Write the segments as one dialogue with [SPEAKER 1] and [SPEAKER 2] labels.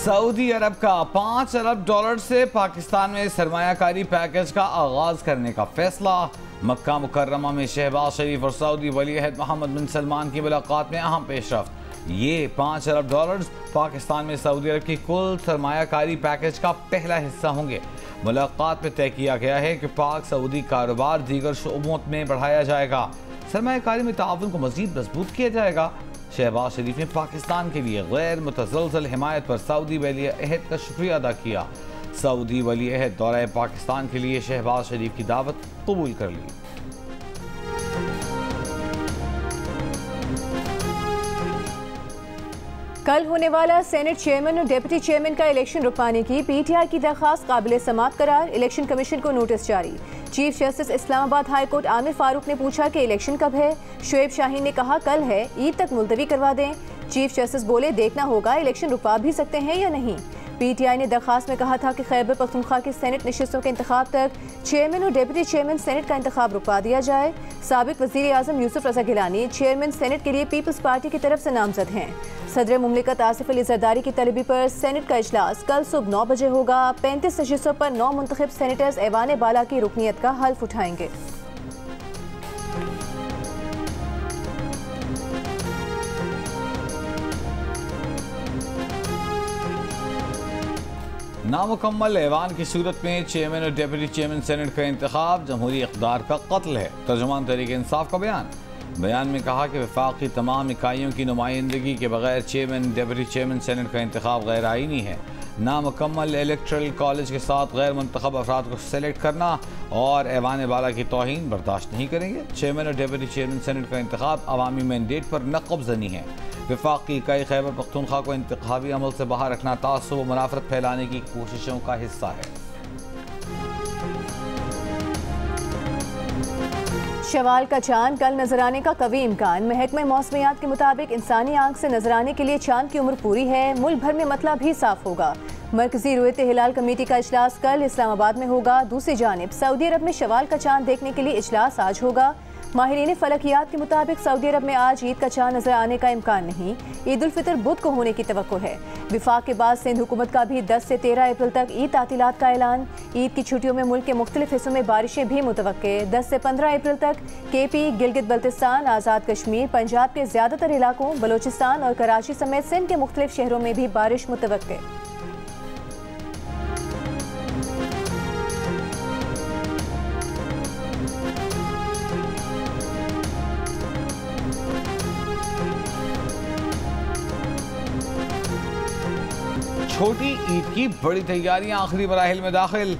[SPEAKER 1] Saudi अरब का $5 अरब से पाकिस्तान में सरमायाकारी पैकेज का आगाज करने का फैसला। मक्का मुकर्रमा में शहबाज शरीफ और सऊदी वली-अहद मोहम्मद बिन सलमान की मुलाकात में अहम पेशरफ्त। ये $5 अरब पाकिस्तान में सऊदी अरब की कुल सरमायाकारी पैकेज का पहला हिस्सा होंगे। मुलाकात में तय किया गया है कि पाक सऊदी कारोबार दीगर शोबों में बढ़ाया जाएगा। सरमायाकारी में ताउन को मजीद मजबूत किया जाएगा। शहबाज शरीफ ने पाकिस्तान के लिए गैर मुतज़लज़ल हिमायत पर सऊदी वली-अहद का शुक्रिया अदा किया। सऊदी वली-अहद दौरे पाकिस्तान के लिए शहबाज शरीफ की दावत कबूल कर ली।
[SPEAKER 2] कल होने वाला सेनेट चेयरमैन और डिप्टी चेयरमैन का इलेक्शन रुकवाने की पीटीआई की दरख्वास्त काबिल समाअत करार। इलेक्शन कमीशन को नोटिस जारी। Chief justice Islamabad high court Aamir Farooq ने पूछा कि इलेक्शन कब है। शुएब शाहीन ने कहा कल है, ईद तक मुलतवी करवा दें। चीफ जस्टिस बोले देखना होगा इलेक्शन रुकवा भी सकते हैं या नहीं। पीटीआई ने दरख्वास्त में कहा था कि खैबर पख्तूनख्वा की सेनेट नशिस्तों के इंतखाब तक चेयरमैन और डिप्टी चेयरमैन सेनेट का इंतखाब रुकवा दिया जाए। साबिक वज़ीर आज़म यूसुफ रज़ा गिलानी चेयरमैन सेनेट के लिए पीपल्स पार्टी की तरफ से नामजद हैं। सदर मुमलिकत आसिफ अली जरदारी की तलबी पर सेनेट का इजलास कल सुबह 9 बजे होगा। 35 नशिस्तों पर 9 मुंतखब सेनेटर्स ऐवान बाला की रुकनीत का हल्फ उठाएंगे।
[SPEAKER 1] नामुकम्मल ऐवान की सूरत में चेयरमैन और डिप्टी चेयरमैन सेनेट का इंतखाब जमहूरी इक़्तिदार का कत्ल है। तर्जुमान तहरीक इंसाफ का बयान में कहा कि वफाक की तमाम इकाइयों की नुमाइंदगी के बगैर चेयरमैन डिप्टी चेयरमैन सेनेट का इंतखाब गैर आईनी है। नामुकम्मल इलेक्ट्रल कॉलेज के साथ गैर मुंतखब अफराद को सेलेक्ट करना और ऐवान बाला की तौहीन बर्दाश्त नहीं करेंगे। चेयरमैन और डिप्टी चेयरमैन सेनेट का इंतखाब अवामी मैंडेट पर नक़ब-ज़नी है। वफाक की इकाई खैबर पख्तूनख्वा को इंतखाबी अमल से बाहर रखना तासुब व मुनाफरत फैलाने की कोशिशों का हिस्सा है।
[SPEAKER 2] शवाल का चांद कल नजर आने का कवी इम्कान। महकमे मौसमियात के मुताबिक इंसानी आंख से नजर आने के लिए चांद की उम्र पूरी है। मुल्क भर में मतला भी साफ होगा। मरकजी रुयत हिलाल कमेटी का इजलास कल इस्लामाबाद में होगा। दूसरी जानिब सऊदी अरब में शवाल का चांद देखने के लिए इजलास आज होगा। माहिरीन फलकियात के मुताबिक सऊदी अरब में आज ईद का चांद नजर आने का इम्कान नहीं। ईद उल फितर बुध को होने की तवक्को है। विफाक के बाद सिंध हुकूमत का भी 10 से 13 अप्रैल तक ईद तातीलात का ऐलान। ईद की छुट्टियों में मुल्क के मुख्तलिफ हिस्सों में बारिशें भी मुतवक्के। 10 से 15 अप्रैल तक केपी, गिलगित बल्तिस्तान, आज़ाद कश्मीर, पंजाब के ज़्यादातर इलाकों, बलोचिस्तान और कराची समेत सिंध के मुख्तलिफ शहरों में भी बारिश मुतवक्के।
[SPEAKER 1] छोटी ईद की बड़ी तैयारियां आखिरी मराहिल में दाखिल।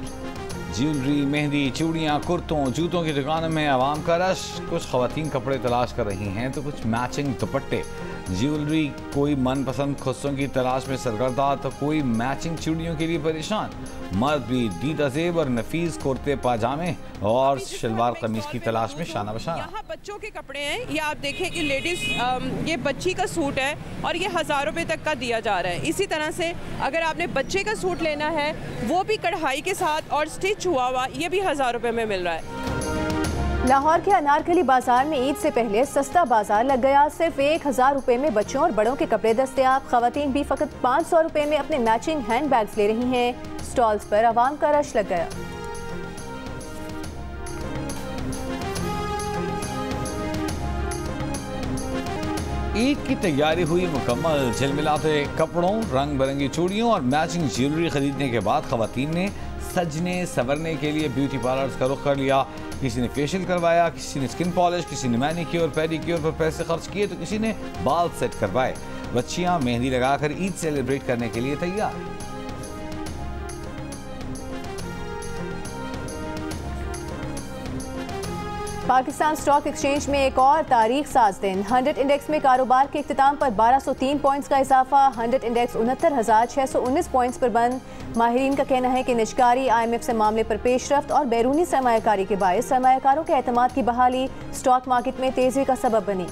[SPEAKER 1] ज्वेलरी, मेहंदी, चूड़ियाँ, कुर्तों, जूतों की दुकानों में आवाम का रश। कुछ ख़वातीन कपड़े तलाश कर रही हैं तो कुछ मैचिंग दुपट्टे। ज्वेलरी, कोई मनपसंद खुस्सों की तलाश में सरगर्दा तो कोई मैचिंग चूड़ियों के लिए परेशान। मर्द भी दीदा ज़ेब और नफीस कुर्ते पाजामे और शलवार कमीज की तलाश में शाना बशाना।
[SPEAKER 3] यहाँ बच्चों के कपड़े हैं। ये आप देखें कि लेडीज़, ये बच्ची का सूट है और ये 1000 रुपये तक का दिया जा रहा है। इसी तरह से अगर आपने बच्चे का सूट लेना है वो भी कढ़ाई के साथ और स्टिच हुआ हुआ, ये भी 1000 रुपये में मिल रहा है।
[SPEAKER 2] लाहौर के अनारकली बाजार में ईद से पहले सस्ता बाजार लग गया। सिर्फ 1000 रुपये में बच्चों और बड़ों के कपड़े दस्तयाब। खवातीन भी फकत 500 रुपये में अपने मैचिंग हैंड बैग्स ले रही हैं। स्टॉल्स पर आवाम का रश लग गया।
[SPEAKER 1] ईद की तैयारी हुई मुकम्मल। झिलमिलाते कपड़ों, रंग बिरंगी चूड़ियों और मैचिंग ज्वेलरी खरीदने के बाद खवातीन ने सजने संवरने के लिए ब्यूटी पार्लर्स का रुख कर लिया। किसी ने फेशियल करवाया, किसी ने स्किन पॉलिश, किसी ने मैनिक्योर पेडिक्योर पर पैसे खर्च किए तो किसी ने बाल सेट करवाए। बच्चियां मेहंदी लगाकर ईद सेलिब्रेट करने के लिए तैयार।
[SPEAKER 2] पाकिस्तान स्टॉक एक्सचेंज में एक और तारीख साज दिन। 100 इंडेक्स में कारोबार के इख्तिताम पर 1203 पॉइंट्स का इजाफा। 100 इंडेक्स 69,619 पॉइंट्स पर बंद। माहिरीन का कहना है कि निजकारी, IMF से मामले पर पेशरफ्त और बैरूनी सरमायाकारी के बायस सरमायाकारों के एतमाद की बहाली स्टॉक मार्केट में तेजी का सबब बनी।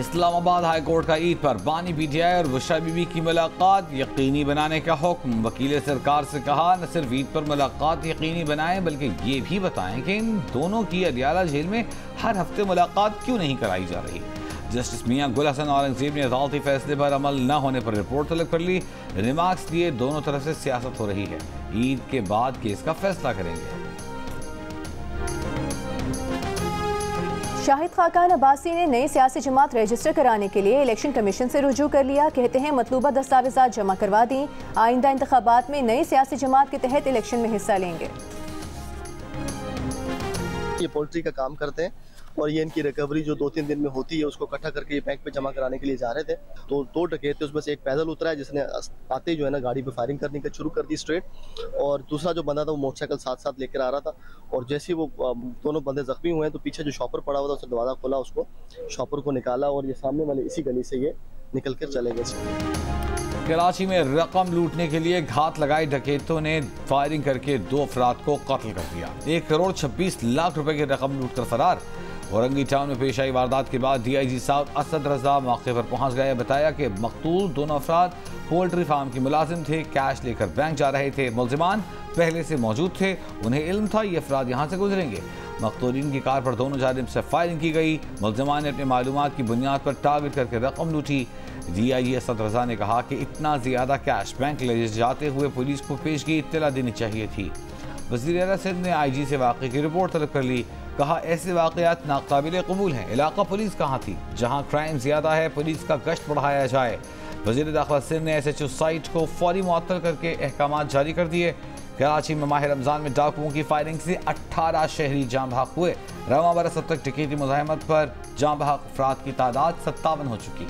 [SPEAKER 1] इस्लामाबाद हाई कोर्ट का ईद पर बानी पीटीआई और बुशरा बीबी की मुलाकात यकीनी बनाने का हुक्म। वकील सरकार से कहा न सिर्फ ईद पर मुलाकात यकीनी बनाएं बल्कि ये भी बताएं कि इन दोनों की अदियाला जेल में हर हफ्ते मुलाकात क्यों नहीं कराई जा रही। जस्टिस मियां गुल हसन औरंगजेब ने अदालती फैसले पर अमल न होने पर रिपोर्ट तलब कर ली। रिमार्क्स दिए दोनों तरफ से सियासत हो रही है, ईद के बाद केस का फैसला करेंगे।
[SPEAKER 2] शाहिद खाकान अब्बासी ने नई सियासी जमात रजिस्टर कराने के लिए इलेक्शन कमीशन से रुजू कर लिया। कहते हैं मतलूबा दस्तावेजात जमा करवा दी, आइंदा इंतखाबात में नई सियासी जमात के तहत इलेक्शन में हिस्सा लेंगे।
[SPEAKER 4] ये पोल्ट्री का काम करते हैं और ये इनकी रिकवरी जो 2-3 दिन में होती है उसको इकट्ठा करके ये बैंक पे जमा कराने के लिए जा रहे थे। तो 2 डकैत थे, उसमें से एक पैदल उतरा है जिसने आते जो है ना गाड़ी पे फायरिंग करने का शुरू कर दी स्ट्रेट, और दूसरा जो बंदा था वो मोटरसाइकिल साथ लेकर आ रहा था। और जैसे ही वो दोनों बंदे जख्मी हुए हैं तो पीछे जो शॉपर पड़ा हुआ था उसने दरवाज़ा खोला, उसको शॉपर को निकाला और ये सामने वाले इसी गली से ये निकल कर चले गए।
[SPEAKER 1] कराची में रकम लूटने के लिए घात लगाए डकैतों ने फायरिंग करके 2 अफराद को कत्ल कर दिया। 1 करोड़ 26 लाख रुपए की रकम लूट कर फरार। औरंगी टाउन में पेश आई वारदात के बाद डीआईजी साउथ असद रजा मौके पर पहुंच गए। बताया कि मकतूल दोनों अफराद पोल्ट्री फार्म के मुलाजिम थे, कैश लेकर बैंक जा रहे थे। मुलजिमान पहले से मौजूद थे, उन्हें इल्म था ये अफराद यहाँ से गुजरेंगे। मकतूलीन की कार पर दोनों जानिब से फायरिंग की गई। मुलजिमान ने अपनी मालूमात की बुनियाद पर टारगेट करके रकम लूटी। डीआईजी असद रजा ने कहा कि इतना ज्यादा कैश बैंक ले जाते हुए पुलिस को पेश की इत्तला देनी चाहिए थी। वज़ीर आला सिंध ने आईजी से वाक़े की रिपोर्ट तलब कर ली। कहा ऐसे वाक़यात नाकाबिले कबूल हैं। इलाका पुलिस कहाँ थी? जहाँ क्राइम ज्यादा है पुलिस का गश्त बढ़ाया जाए। वज़ीर दाखिला सिंध ने SHO साइट को फौरी मुअत्तल करके अहकामात जारी कर दिए। कराची में माह रमज़ान में डाकुओं की फायरिंग से 18 शहरी जाँ भाग हुए। रवां बरस अब तक टिकैती मुज़ाहमत पर जाँ भाग अफराद की तादाद 57 हो चुकी।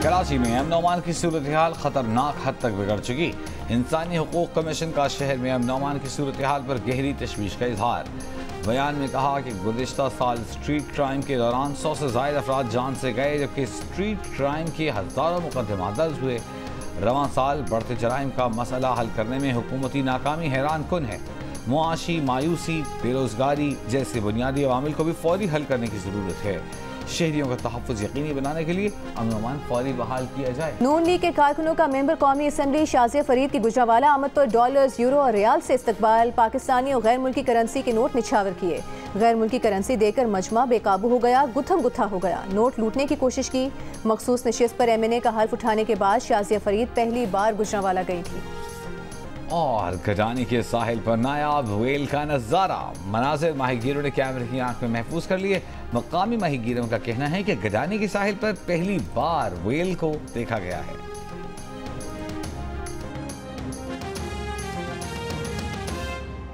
[SPEAKER 1] कराची में अमन अमान की सूरत हाल खतरनाक हद तक बिगड़ चुकी। इंसानी हुकूक कमीशन का शहर में अमन अमान की सूरत हाल पर गहरी तशवीश का इजहार। बयान में कहा कि गुज़िश्ता साल स्ट्रीट क्राइम के दौरान 100 से ज़ायद अफराद जान से गए, जबकि स्ट्रीट क्राइम के हज़ारों मुकदमा दर्ज हुए। रवां साल बढ़ते जराइम का मसला हल करने में हुकूमती नाकामी हैरान कुन है। मुआशी मायूसी, बेरोजगारी जैसे बुनियादी अवामिल को भी फौरी हल करने की ज़रूरत है। शहरियों का तहफ़्फ़ुज़ यकीनी बनाने के लिए अमन अमान फौरी बहाल किया जाए।
[SPEAKER 2] नून लीग के कारकुनों का मेंबर कौमी असम्बली शाज़िया फरीद की गुजरावाला आमद पर डॉलर्स, यूरो और रियाल से इस्तकबाल। पाकिस्तानी और गैर मुल्की करेंसी के नोट निछावर किए। गैर मुल्की करेंसी देकर मजमा बेकाबू हो गया, गुत्थम गुत्था हो गया। नोट लूटने की कोशिश की। मखसूस नशिस्त पर MNA का हल्फ उठाने के बाद शाज़िया फरीद पहली बार गुजरावाला गई थी।
[SPEAKER 1] और गडानी के साहिल पर नायाब व्हेल का नज़ारा। मनाज़िर माहीगीरों ने कैमरे की आंख में महफूज कर लिए। मकामी माहीगीरों का कहना है कि गडानी के साहिल पर पहली बार व्हेल को देखा गया है।